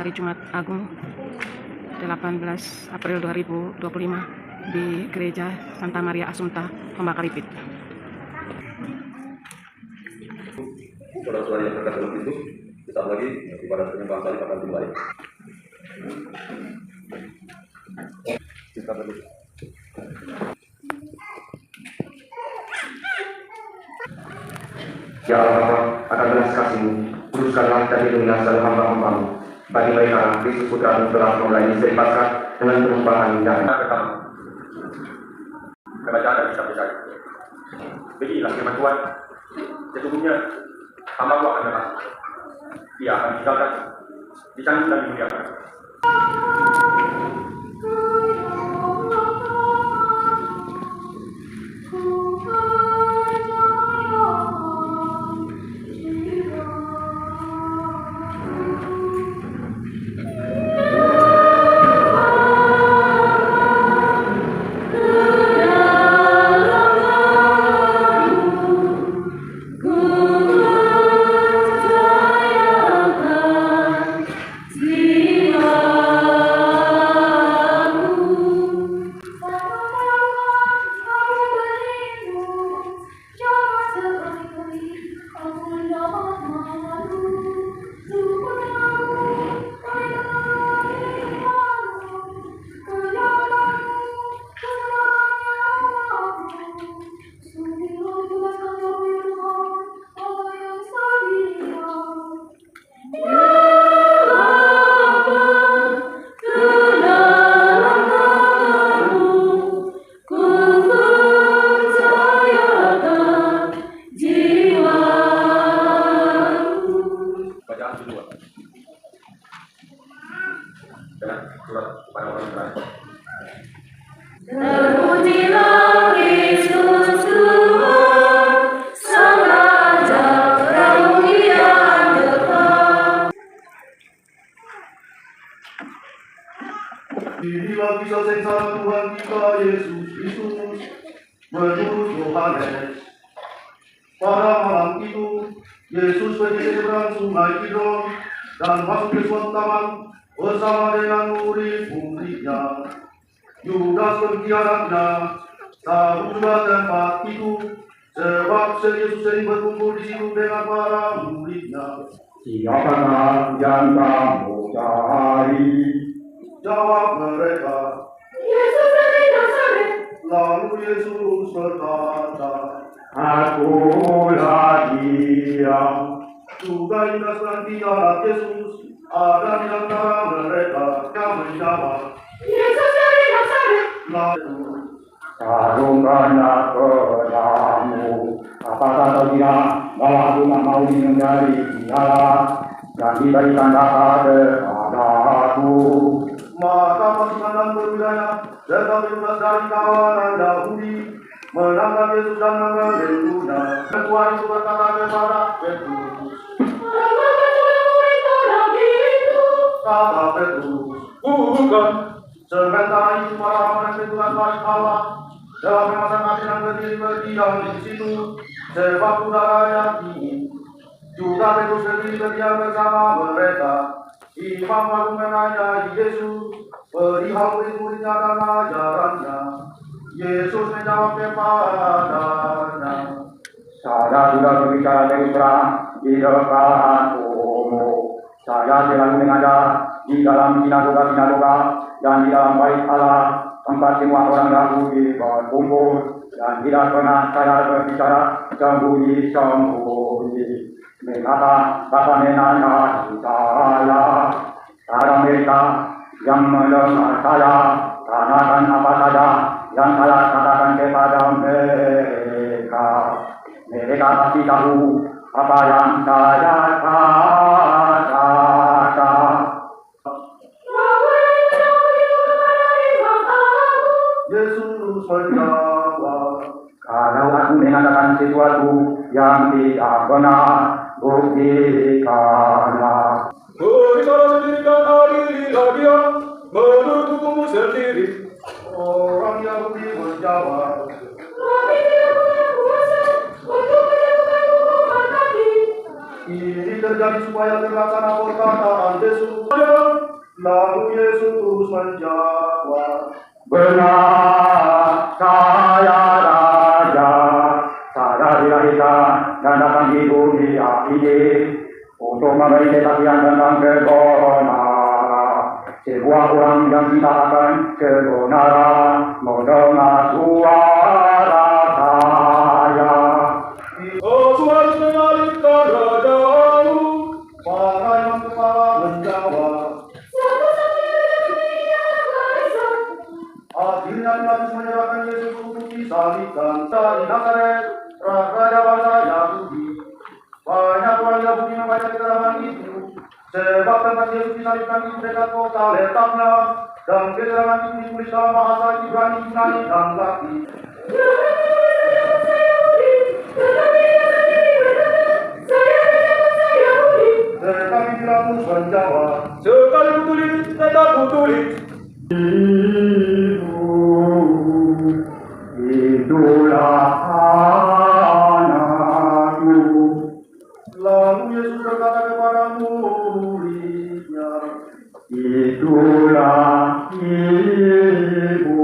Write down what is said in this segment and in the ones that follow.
hari Jumat Agung 18 April 2025 di Gereja Santa Maria Assumpta, Pembakaripit. Saudara-saudara yang terkait dalam Kristus, sesaat lagi ibadah penyembahan salib akan dimulai. Kita berdoa. Ya Allah, akan belas kasih-Mu, kuduskanlah dan lindungilah selalu hamba-hamba-Mu. Bagi mereka, Kristus Putra-Mu telah mulai istri Paskah dengan perumpamaan dan Kerajaan dari sampai saya. Beginilah firman Tuhan. Sesungguhnya hamba-Mu akan datang. Ia akan ditinggalkan, disanjung dan dimuliakan. Surat kepada orang Ibrani. Terpujilah Kristus Tuhan, Sang Raja kemuliaan kekal. Inilah kisah sengsara Tuhan kita Yesus Kristus menurut Yohanes. Pada malam itu, Yesus pergi ke seberang sungai Kidron dan masuk ke suatu taman bersama dengan murid-muridnya. Yudas pengkhianatnya tahu juga tempat itu, sebab Yesus sering berkumpul di situ dengan para muridnya. siapakah yang kamu cari? Jawab mereka. Yesus dari Nazaret. Lalu Yesus berkata, Akulah Dia. juga Yudas pengkhianat Yesus ada di antara mereka yang menjawab, Yesus dari Nazaret. lalu Sarungkanlah pedangmu. Apakah kau tidak bahwa aku tak mau menghindari Dia dan diberikan kepada aku? maka pasukan berbudaya serta petugas dari kawanan Yahudi menangkap Yesus dan menggeleduhnya. Tuhan itu berkata kepada Petrus, kata Petrus, Bukan. sementara itu para orang petugas balik Allah dalam memasang api yang berdiam di situ, sebab udaranya dingin. Juga Petrus berdiri berdiam bersama mereka. Imam Agung menanyai Yesus perihal murid-muridnya dan ajarannya. Yesus menjawab kepadanya, Saya sudah berbicara terus terang di depan umum. Saya selalu mengada di dalam sinagoga-sinagoga dan di dalam bait Allah, tempat semua orang Yahudi berkumpul, dan tidak pernah saya berbicara sembunyi-sembunyi. Kata menanya saya, para mereka yang mendengar saya, katakan apa saja yang saya katakan kepada mereka. Mereka pasti tahu apa yang saya katakan. Yesus menjawab, Kalau aku mengatakan sesuatu yang tidak benar, buktikanlah. Berbicara sendiri dan adililah dia menurut hukummu sendiri. orang Yahudi menjawab, Kami tidak punya kuasa untuk menyatukan hukuman kami. ini terjadi supaya terlaksana perkataan Yesus. Lalu Yesus menjawab, Benar, saya Raja. Saya dilahirkan dan datang di dunia ini untuk memberi kesaksian tentang kebenaran. Sebuah orang yang kita akan kebenaran mendengar suara saya. Aku harus mengalihkan rajamu. maka imam kepala menjawab, akhirnya Pilatus menyerahkan Yesus untuk disalibkan dari Nazaret, raja bangsa Yahudi. Banyak orang Yahudi membaca keterangan itu, sebab tentang Yesus disalibkan itu dekat kota letaknya, dan keterangan itu ditulis dalam bahasa Ibrani, Yunani, dan Latin. Tetapi Pilatus menjawab, Sekali kutulis, tetap kutulis. Itulah anakku. lalu Yesus berkata kepada muridnya, Itulah ibumu.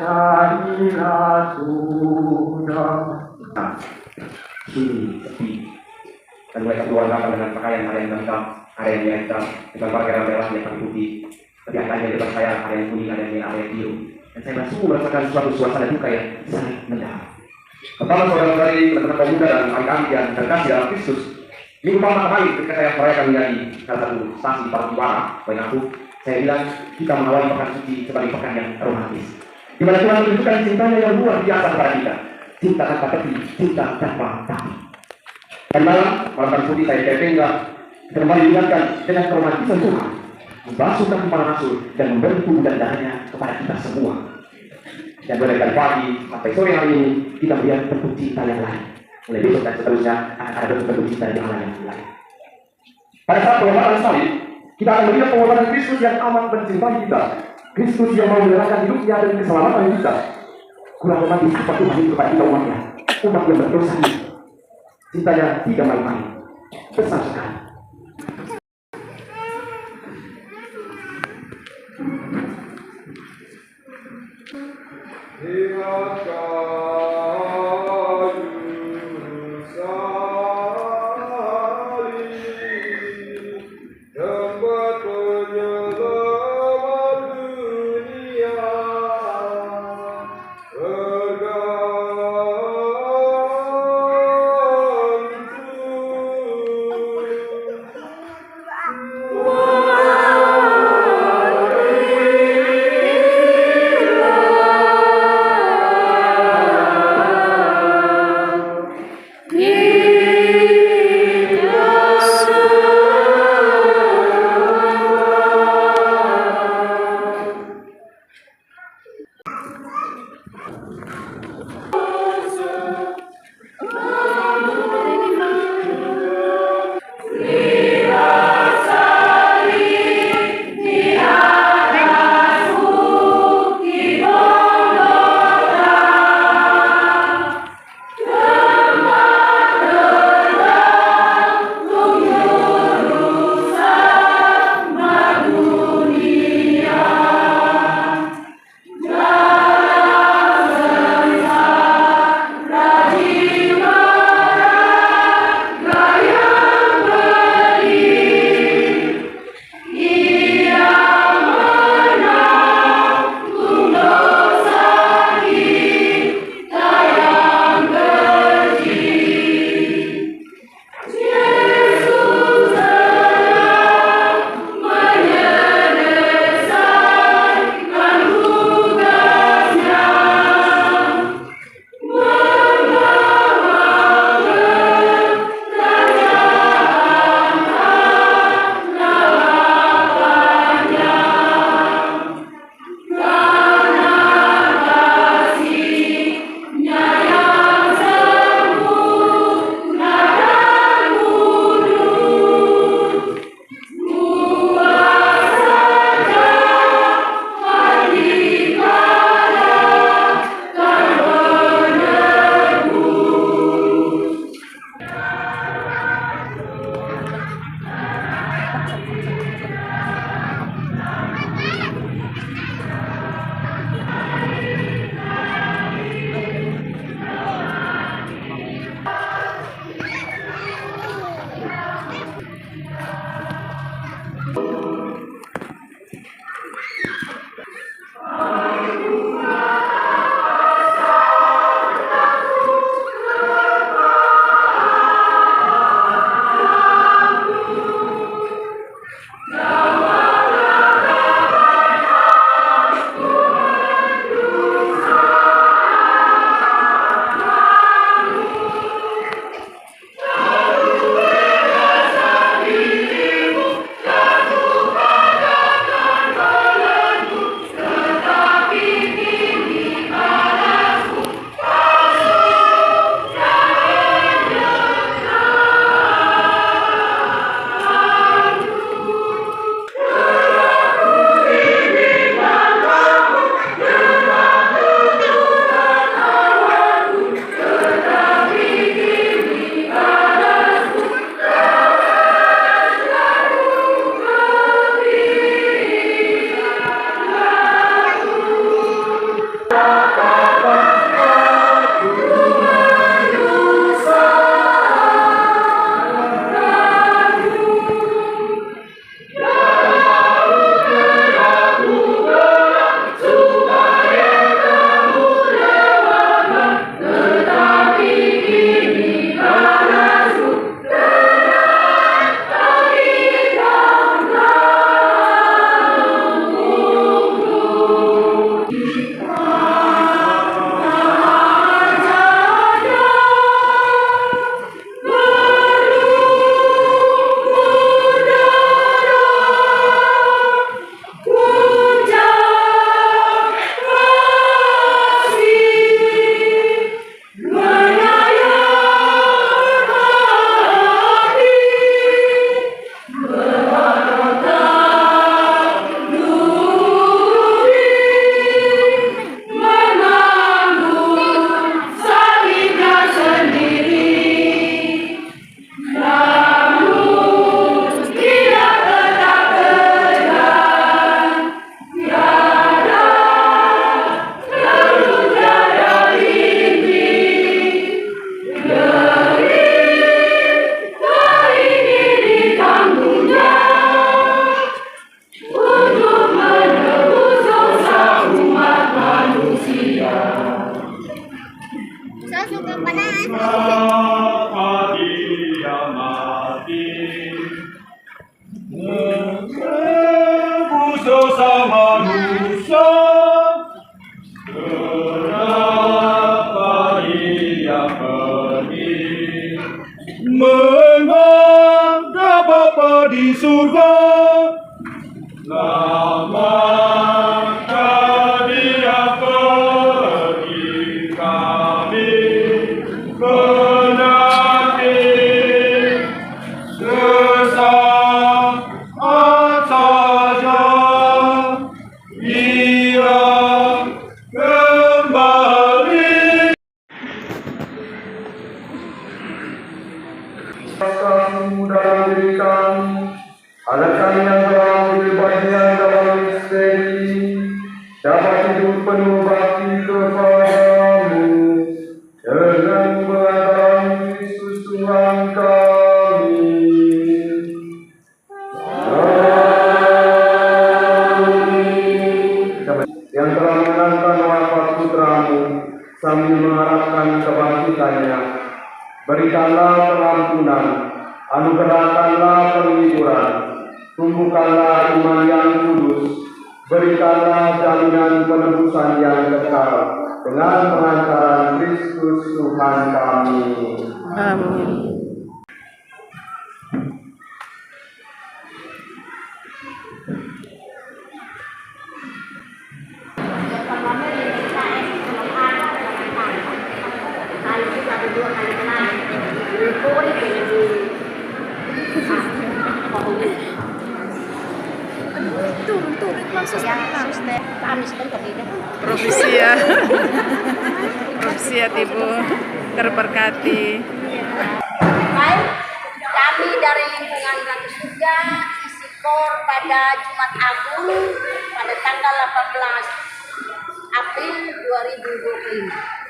Carilah sudah. Sini sepi dan mereka keluarga dengan pakaian ada yang hitam, ada yang merah hitam, dengan pakaian merah yang pakai putih. Tapi angkanya di depan saya ada yang kuning, ada yang merah, ada yang biru. Dan saya langsung merasakan suatu suasana duka yang sangat mendalam. Pertama saudara-saudari, teman-teman pemuda dan kami yang terkasih dalam Kristus, minggu pertama kali ketika saya merayakan menjadi salah satu stasi para juara, poin aku, saya bilang kita mengawali pekan suci sebagai pekan yang romantis, di mana Tuhan menunjukkan cintanya yang luar biasa kepada kita. Cinta tanpa tepi, cinta tanpa tapi. Dan malam suci saya tertinggal, kita kembali diingatkan dengan keromantisan Tuhan, membasuh kaki para rasul dan memberi tubuh dan darahnya kepada kita semua. Dan mulai dari pagi sampai sore hari ini kita melihat bentuk cinta yang lain. Mulai besok dan seterusnya akan ada bentuk cinta yang lain. Pada saat pengorbanan salib, kita akan melihat pengorbanan Kristus yang amat mencintai kita. Kristus yang mau menyerahkan hidupnya dan keselamatan kita. Kurang romantis apa Tuhan itu kepada kita umatnya, umat yang berdosa ini. Cintanya tidak main-main, besar sekali. dosa manusia. Kenapa ia pergi menghadap Bapa di surga? Lama dia pergi, kami menanti sesaat saja ia kembali. Kamu dalam diri kami, agar kami yang telah berbahagia dalam misteri dapat hidup penuh bakti kepadamu dengan pengantaran Kristus Tuhan kami. Yang telah menangkan wafat putramu sambil mengharapkan kebangkitannya, berikanlah pengampunan, anugerahkanlah penghiburan, tumbuhkanlah iman yang kudus, berikanlah jaminan penebusan yang kekal dengan pengantaran Kristus Tuhan kami. Amin. Profesia. Profesia Ibu terberkati. Baik, kami dari lingkungan Ratu Surga isi kor pada Jumat Agung pada tanggal 18 April 2025.